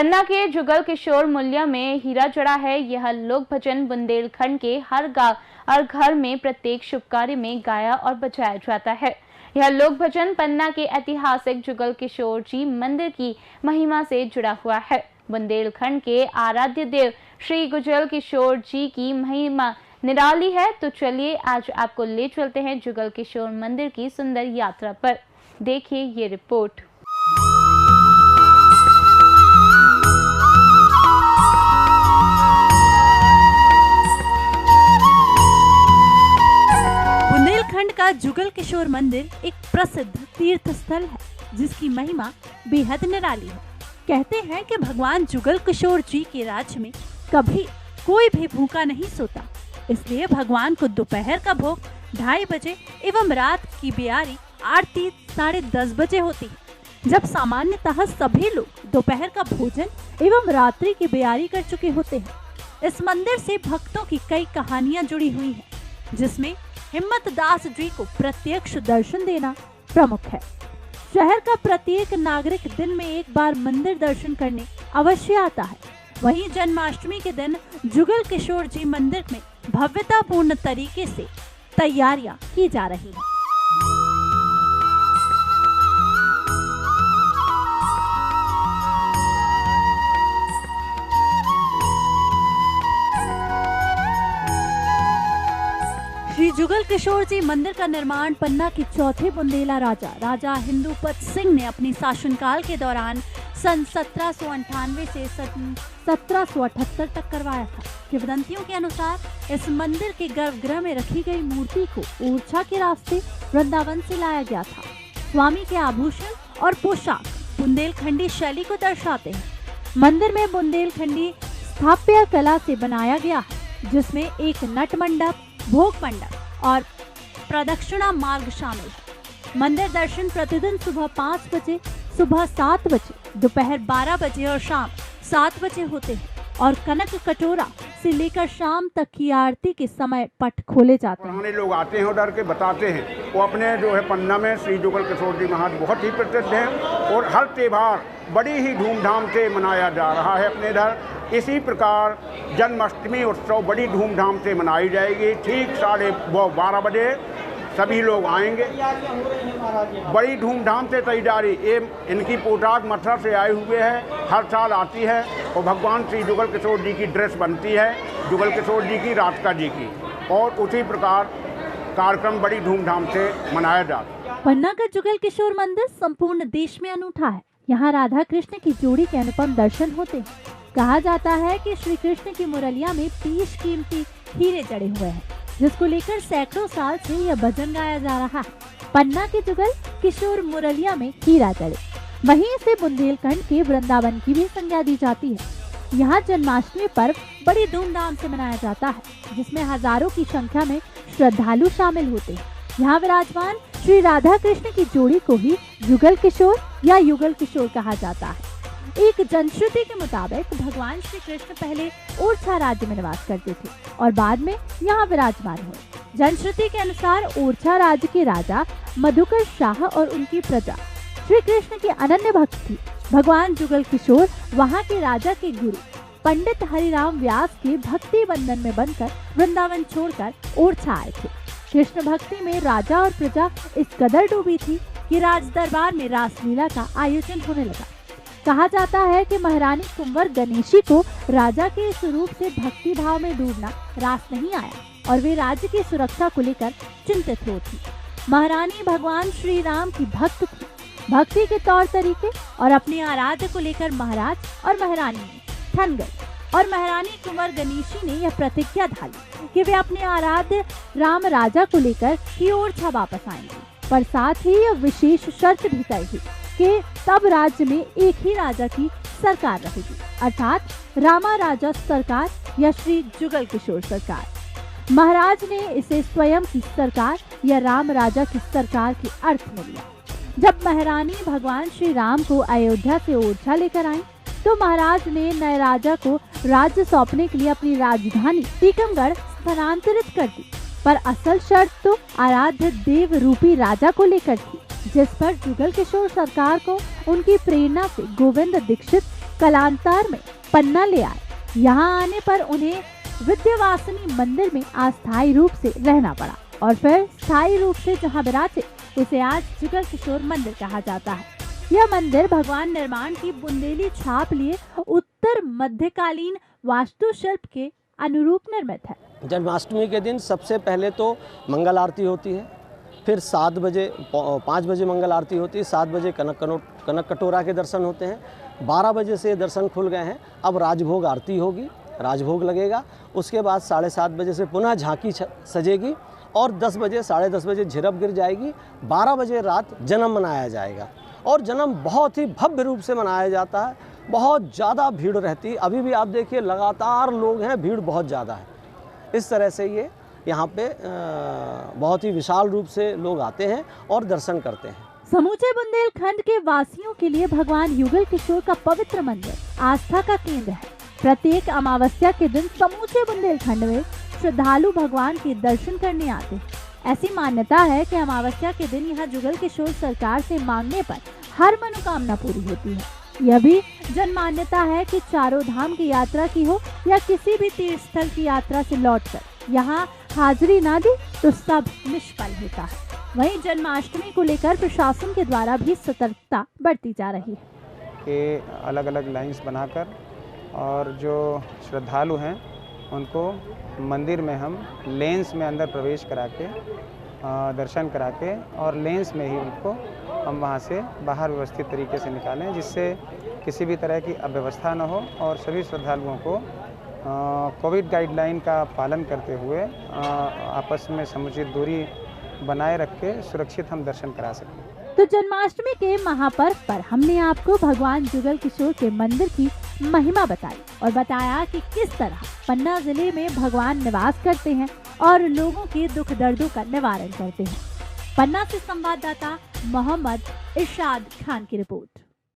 पन्ना के जुगल किशोर मूल्य में हीरा जड़ा है। यह लोक भजन बुंदेलखंड के हर गांव और घर में प्रत्येक शुभ कार्य में गाया और बजाया जाता है। यह लोक भजन पन्ना के ऐतिहासिक जुगल किशोर जी मंदिर की महिमा से जुड़ा हुआ है। बुंदेलखंड के आराध्य देव श्री जुगल किशोर जी की महिमा निराली है। तो चलिए आज आपको ले चलते हैं जुगल किशोर मंदिर की सुंदर यात्रा पर। देखिए ये रिपोर्ट। बुंदेलखंड का जुगल किशोर मंदिर एक प्रसिद्ध तीर्थ स्थल है, जिसकी महिमा बेहद निराली है। कहते हैं कि भगवान जुगल किशोर जी के राज्य में कभी कोई भी भूखा नहीं सोता, इसलिए भगवान को दोपहर का भोग 2:30 बजे एवं रात की बेयारी आरती 10:30 बजे होती है। जब सामान्यतः सभी लोग दोपहर का भोजन एवं रात्रि की बेयारी कर चुके होते हैं। इस मंदिर से भक्तों की कई कहानियां जुड़ी हुई हैं, जिसमें हिम्मत दास जी को प्रत्यक्ष दर्शन देना प्रमुख है। शहर का प्रत्येक नागरिक दिन में एक बार मंदिर दर्शन करने अवश्य आता है। वहीं जन्माष्टमी के दिन जुगल किशोर जी मंदिर में भव्यतापूर्ण तरीके से तैयारियां की जा रही हैं। श्री जुगल किशोर जी मंदिर का निर्माण पन्ना के चौथे बुंदेला राजा हिंदुपत सिंह ने अपनी शासनकाल के दौरान सन 1798 से 1778 तक करवाया था। किंवदंतियों के अनुसार इस मंदिर के गर्भगृह में रखी गई मूर्ति को ओरछा के रास्ते वृंदावन से लाया गया था। स्वामी के आभूषण और पोशाक बुंदेलखंडी शैली को दर्शाते हैं। मंदिर में बुंदेलखंडी स्थापत्य कला से बनाया गया है, जिसमें एक नट मंडप, भोग मंडप और प्रदक्षिणा मार्ग शामिल है। मंदिर दर्शन प्रतिदिन सुबह 5 बजे, सुबह 7 बजे, दोपहर 12 बजे और शाम 7 बजे होते हैं और कनक कटोरा से लेकर शाम तक की आरती के समय पट खोले जाते हैं। पुराने लोग आते हैं उधर के बताते हैं। वो अपने जो है पन्ना में श्री जुगल किशोर जी महाराज बहुत ही प्रसिद्ध हैं और हर त्योहार बड़ी ही धूमधाम से मनाया जा रहा है अपने इधर। इसी प्रकार जन्माष्टमी उत्सव बड़ी धूमधाम से मनाई जाएगी। ठीक 12:30 बजे सभी लोग आएंगे। बड़ी धूमधाम से तैयारी, ये इनकी पोशाक मथुरा से आए हुए हैं, हर साल आती है और भगवान श्री जुगल किशोर जी की ड्रेस बनती है, जुगल किशोर जी की, राधिका जी की, और उसी प्रकार कार्यक्रम बड़ी धूमधाम से मनाया जाता है। पन्ना का जुगल किशोर मंदिर संपूर्ण देश में अनूठा है। यहाँ राधा कृष्ण की जोड़ी के अनुपम दर्शन होते हैं। कहा जाता है कि श्री कृष्ण की मुरलिया में 30 कीमती हीरे जड़े हुए हैं, जिसको लेकर सैकड़ों साल से यह भजन गाया जा रहा है। पन्ना के जुगल किशोर मुरलिया में हीरा जड़े, वहीं इसे बुंदेलखंड के वृंदावन की भी संज्ञा दी जाती है। यहाँ जन्माष्टमी पर्व बड़ी धूमधाम से मनाया जाता है, जिसमें हजारों की संख्या में श्रद्धालु शामिल होते हैं। यहाँ विराजमान श्री राधा कृष्ण की जोड़ी को ही जुगल किशोर या युगल किशोर कहा जाता है। एक जनश्रुति के मुताबिक भगवान श्री कृष्ण पहले ओरछा राज्य में निवास करते थे और बाद में यहाँ विराजमान हुए। जनश्रुति के अनुसार ओरछा राज्य के राजा मधुकर शाह और उनकी प्रजा श्री कृष्ण की अनन्य भक्त थी। भगवान जुगल किशोर वहाँ के राजा के गुरु पंडित हरिराम व्यास के भक्ति बंधन में बनकर वृंदावन छोड़कर ओरछा आए थे। कृष्ण भक्ति में राजा और प्रजा इस कदर डूबी थी कि राज दरबार में रासलीला का आयोजन होने लगा। कहा जाता है कि महारानी कुंवर गणेशी को राजा के स्वरूप से भक्ति भाव में डूबना रास नहीं आया और वे राज्य की सुरक्षा को लेकर चिंतित हो थी। महारानी भगवान श्री राम की भक्त थी। भक्ति के तौर तरीके और अपने आराध्य को लेकर महाराज और महारानी ठन गए और महारानी कुंवर गणेशी ने यह प्रतिज्ञा ढाली कि वे अपने आराध्य राम राजा को लेकर ही ओरछा वापस आएंगे, पर साथ ही यह विशेष शर्त भी तय हुई कि तब राज्य में एक ही राजा की सरकार रहेगी, अर्थात रामा राजा सरकार या श्री जुगल किशोर सरकार। महाराज ने इसे स्वयं की सरकार या राम राजा की सरकार के अर्थ में लिया। जब महारानी भगवान श्री राम को अयोध्या से ओरछा लेकर आई, तो महाराज ने नए राजा को राज्य सौंपने के लिए अपनी राजधानी टीकमगढ़ स्थानांतरित कर दी, पर असल शर्त तो आराध्य देव रूपी राजा को लेकर थी, जिस पर जुगल किशोर सरकार को उनकी प्रेरणा से गोविंद दीक्षित कालांतर में पन्ना ले आए। यहाँ आने पर उन्हें विद्यावासिनी मंदिर में अस्थायी रूप से रहना पड़ा और फिर स्थायी रूप से जहाँ विराजे उसे आज जुगल किशोर मंदिर कहा जाता है। यह मंदिर भगवान निर्माण की बुंदेली छाप लिए उत्तर मध्यकालीन वास्तुशिल्प के अनुरूप निर्मित है। जन्माष्टमी के दिन सबसे पहले तो मंगल आरती होती है, फिर 5 बजे मंगल आरती होती है, 7 बजे कनक कटोरा के दर्शन होते हैं, 12 बजे से दर्शन खुल गए हैं। अब राजभोग आरती होगी, राजभोग लगेगा, उसके बाद 7:30 बजे से पुनः झांकी सजेगी और 10 बजे 10:30 बजे झिरप गिर जाएगी। 12 बजे रात जन्म मनाया जाएगा और जन्म बहुत ही भव्य रूप से मनाया जाता है। बहुत ज़्यादा भीड़ रहती है, अभी भी आप देखिए लगातार लोग हैं, भीड़ बहुत ज़्यादा है। इस तरह से ये यहाँ पे बहुत ही विशाल रूप से लोग आते हैं और दर्शन करते हैं। समूचे बुंदेलखंड के वासियों के लिए भगवान युगल किशोर का पवित्र मंदिर आस्था का केंद्र है। प्रत्येक अमावस्या के दिन समूचे बुंदेलखंड में श्रद्धालु भगवान के दर्शन करने आते हैं। ऐसी मान्यता है कि अमावस्या के दिन यहाँ जुगल किशोर सरकार से मांगने पर हर मनोकामना पूरी होती है। यह भी जन मान्यता है कि चारों धाम की यात्रा की हो या किसी भी तीर्थ स्थल की यात्रा से लौटकर यहाँ हाजिरी ना दी तो सब निष्फल होता है। वहीं जन्माष्टमी को लेकर प्रशासन के द्वारा भी सतर्कता बरती जा रही है कि अलग अलग लाइंस बनाकर और जो श्रद्धालु हैं उनको मंदिर में हम लेंस में अंदर प्रवेश करा के दर्शन करा के और लेंस में ही उनको हम वहाँ से बाहर व्यवस्थित तरीके से निकालें, जिससे किसी भी तरह की अव्यवस्था न हो और सभी श्रद्धालुओं को कोविड गाइडलाइन का पालन करते हुए आपस में समुचित दूरी बनाए रख के सुरक्षित हम दर्शन करा सकें। तो जन्माष्टमी के महापर्व पर हमने आपको भगवान जुगल किशोर के मंदिर की महिमा बताई और बताया कि किस तरह पन्ना जिले में भगवान निवास करते हैं और लोगों के दुख दर्दों का निवारण करते हैं। पन्ना से संवाददाता मोहम्मद इरशाद खान की रिपोर्ट।